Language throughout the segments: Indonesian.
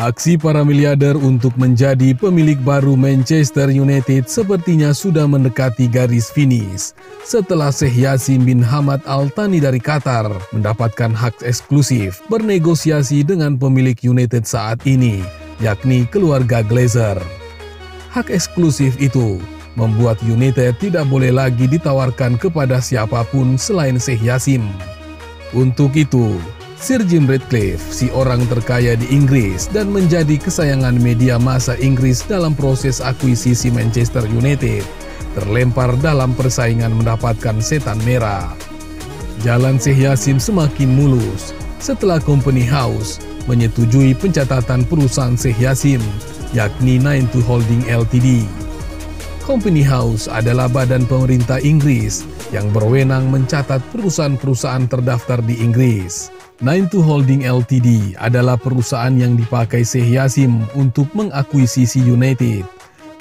Aksi para miliarder untuk menjadi pemilik baru Manchester United sepertinya sudah mendekati garis finish setelah Sheikh Yassim bin Hamad Al Thani dari Qatar mendapatkan hak eksklusif bernegosiasi dengan pemilik United saat ini, yakni keluarga Glazer. Hak eksklusif itu membuat United tidak boleh lagi ditawarkan kepada siapapun selain Sheikh Yassim. Untuk itu, Sir Jim Ratcliffe, si orang terkaya di Inggris dan menjadi kesayangan media massa Inggris dalam proses akuisisi Manchester United, terlempar dalam persaingan mendapatkan setan merah. Jalan Sheikh Yassim semakin mulus setelah Company House menyetujui pencatatan perusahaan Sheikh Yassim, yakni 92 Holding Ltd. Company House adalah badan pemerintah Inggris yang berwenang mencatat perusahaan-perusahaan terdaftar di Inggris. 92 Holding Ltd adalah perusahaan yang dipakai Sheikh Yassim untuk mengakuisisi United.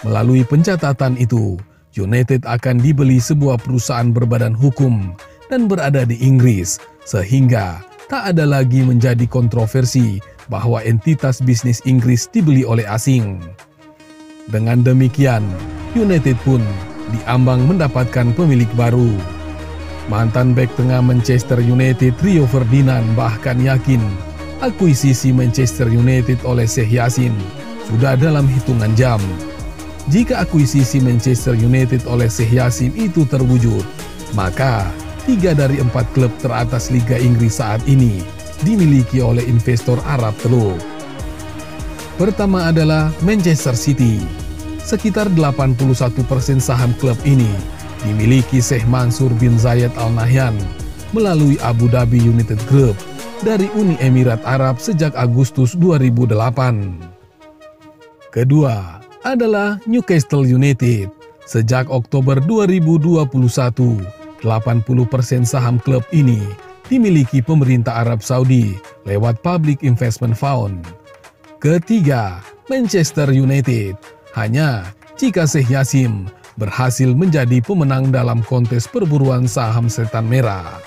Melalui pencatatan itu, United akan dibeli sebuah perusahaan berbadan hukum dan berada di Inggris, sehingga tak ada lagi menjadi kontroversi bahwa entitas bisnis Inggris dibeli oleh asing. Dengan demikian, United pun diambang mendapatkan pemilik baru. Mantan bek tengah Manchester United Rio Ferdinand bahkan yakin akuisisi Manchester United oleh Sheikh Yassim sudah dalam hitungan jam. Jika akuisisi Manchester United oleh Sheikh Yassim itu terwujud, maka 3 dari 4 klub teratas Liga Inggris saat ini dimiliki oleh investor Arab teluk. Pertama adalah Manchester City. Sekitar 81% saham klub ini dimiliki Sheikh Mansur bin Zayed Al Nahyan melalui Abu Dhabi United Group dari Uni Emirat Arab sejak Agustus 2008. Kedua adalah Newcastle United. Sejak Oktober 2021, 80% saham klub ini dimiliki pemerintah Arab Saudi lewat Public Investment Fund. Ketiga, Manchester United. Hanya jika Sheikh Yassim berhasil menjadi pemenang dalam kontes perburuan saham setan merah.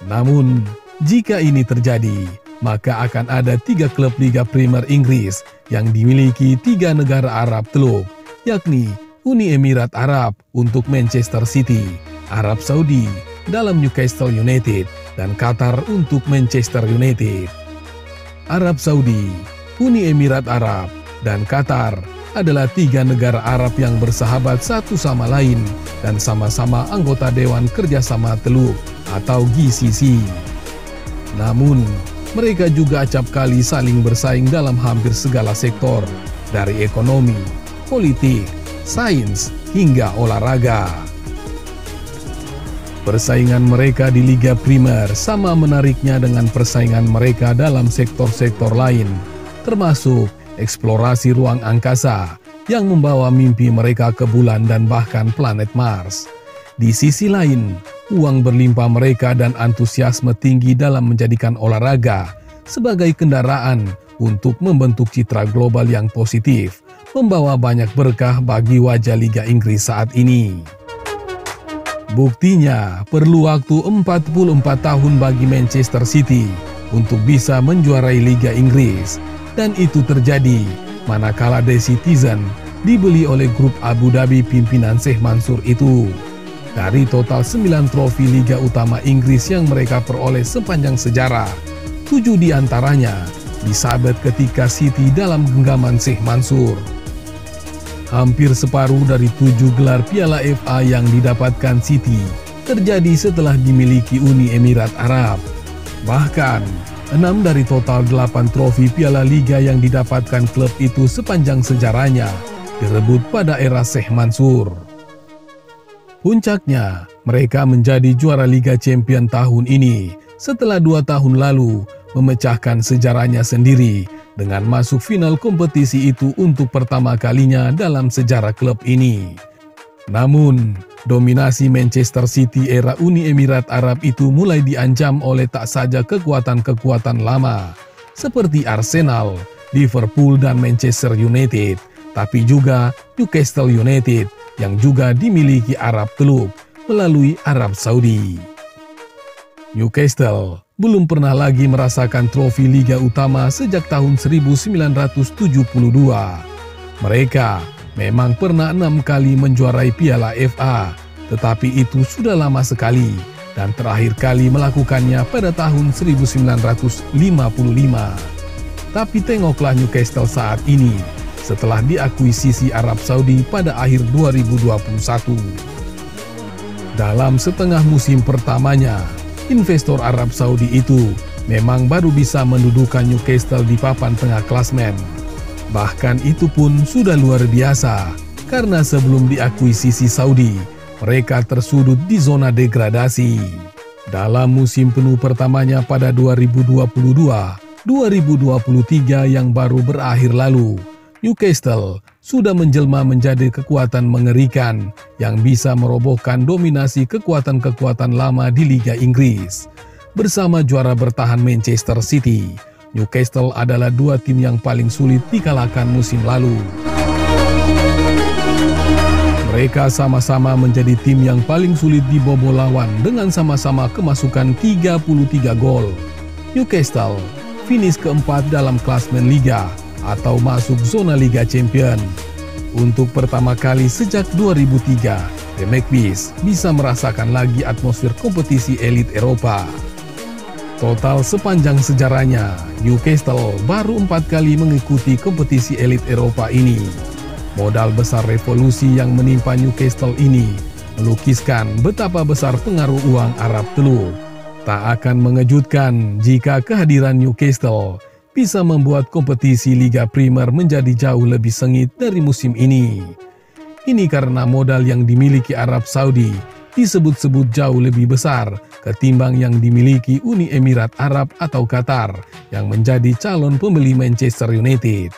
Namun, jika ini terjadi, maka akan ada 3 klub Liga Premier Inggris yang dimiliki 3 negara Arab teluk, yakni Uni Emirat Arab untuk Manchester City, Arab Saudi dalam Newcastle United, dan Qatar untuk Manchester United. Arab Saudi, Uni Emirat Arab, dan Qatar adalah 3 negara Arab yang bersahabat satu sama lain dan sama-sama anggota Dewan Kerjasama Teluk atau GCC. Namun, mereka juga acap kali saling bersaing dalam hampir segala sektor, dari ekonomi, politik, sains, hingga olahraga. Persaingan mereka di Liga Primer sama menariknya dengan persaingan mereka dalam sektor-sektor lain, termasuk eksplorasi ruang angkasa yang membawa mimpi mereka ke bulan dan bahkan planet Mars. Di sisi lain, uang berlimpah mereka dan antusiasme tinggi dalam menjadikan olahraga sebagai kendaraan untuk membentuk citra global yang positif, membawa banyak berkah bagi wajah Liga Inggris saat ini. Buktinya, perlu waktu 44 tahun bagi Manchester City untuk bisa menjuarai Liga Inggris. Dan itu terjadi manakala The Citizen dibeli oleh grup Abu Dhabi pimpinan Sheikh Mansur itu. Dari total 9 trofi Liga Utama Inggris yang mereka peroleh sepanjang sejarah, 7 diantaranya disabet ketika City dalam genggaman Sheikh Mansur. Hampir separuh dari 7 gelar Piala FA yang didapatkan City terjadi setelah dimiliki Uni Emirat Arab. Bahkan, 6 dari total 8 trofi Piala Liga yang didapatkan klub itu sepanjang sejarahnya direbut pada era Sheikh Mansur. Puncaknya, mereka menjadi juara Liga Champion tahun ini setelah 2 tahun lalu memecahkan sejarahnya sendiri dengan masuk final kompetisi itu untuk pertama kalinya dalam sejarah klub ini. Namun, dominasi Manchester City era Uni Emirat Arab itu mulai diancam oleh tak saja kekuatan-kekuatan lama seperti Arsenal, Liverpool, dan Manchester United, tapi juga Newcastle United yang juga dimiliki Arab teluk melalui Arab Saudi. Newcastle belum pernah lagi merasakan trofi Liga Utama sejak tahun 1972. Mereka memang pernah 6 kali menjuarai Piala FA, tetapi itu sudah lama sekali dan terakhir kali melakukannya pada tahun 1955. Tapi tengoklah Newcastle saat ini setelah diakuisisi Arab Saudi pada akhir 2021. Dalam setengah musim pertamanya, investor Arab Saudi itu memang baru bisa mendudukan Newcastle di papan tengah klasmen. Bahkan itu pun sudah luar biasa, karena sebelum diakuisisi Saudi, mereka tersudut di zona degradasi. Dalam musim penuh pertamanya pada 2022-2023 yang baru berakhir lalu, Newcastle sudah menjelma menjadi kekuatan mengerikan yang bisa merobohkan dominasi kekuatan-kekuatan lama di Liga Inggris. Bersama juara bertahan Manchester City, Newcastle adalah dua tim yang paling sulit dikalahkan musim lalu. Mereka sama-sama menjadi tim yang paling sulit dibobol lawan dengan sama-sama kemasukan 33 gol. Newcastle finish keempat dalam klasmen Liga atau masuk zona Liga Champion. Untuk pertama kali sejak 2003, The Magpies bisa merasakan lagi atmosfer kompetisi elit Eropa. Total sepanjang sejarahnya, Newcastle baru 4 kali mengikuti kompetisi elit Eropa ini. Modal besar revolusi yang menimpa Newcastle ini melukiskan betapa besar pengaruh uang Arab telur. Tak akan mengejutkan jika kehadiran Newcastle bisa membuat kompetisi Liga Primer menjadi jauh lebih sengit dari musim ini. Ini karena modal yang dimiliki Arab Saudi disebut-sebut jauh lebih besar ketimbang yang dimiliki Uni Emirat Arab atau Qatar yang menjadi calon pembeli Manchester United.